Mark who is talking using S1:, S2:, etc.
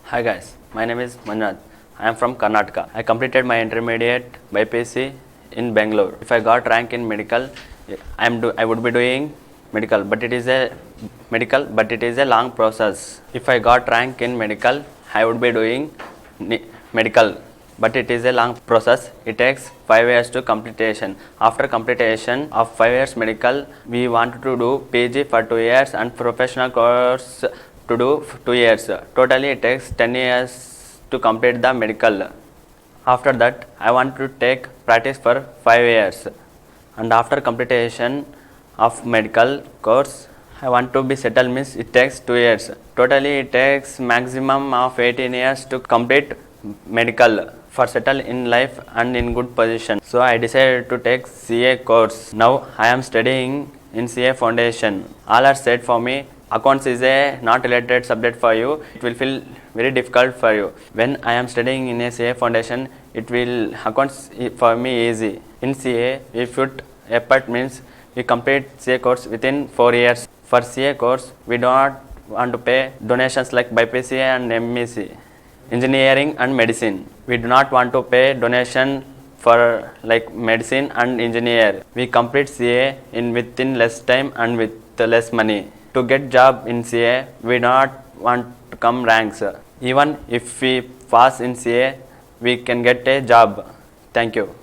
S1: Hi guys, my name is Manjunath. I am from Karnataka. I completed my intermediate Bipc in Bangalore. If I got rank in medical, I would be doing medical, but it is a long process. If I got rank in medical, I would be doing medical, but it is a long process. It takes 5 years to completion. After completion of 5 years medical, we want to do PG for 2 years and professional course to do 2 years. Totally it takes 10 years to complete the medical. After that, I want to take practice for 5 years, and after completion of medical course, I want to be settled means it takes 2 years. Totally it takes maximum of 18 years to complete medical for settle in life and in good position. So I decided to take CA course. Now I am studying in CA foundation. All are said for me, accounts is a not related subject for you. It will feel very difficult for you. When I am studying in a CA foundation, it will accounts for me easy. In CA, we put effort means we complete CA course within 4 years. For CA course, we do not want to pay donations like Bipc and MEC, engineering and medicine. We do not want to pay donation for like medicine and engineer. We complete CA in within less time and with less money. To get job in CA, we do not want to come ranks. Even if we pass in CA, we can get a job. Thank you.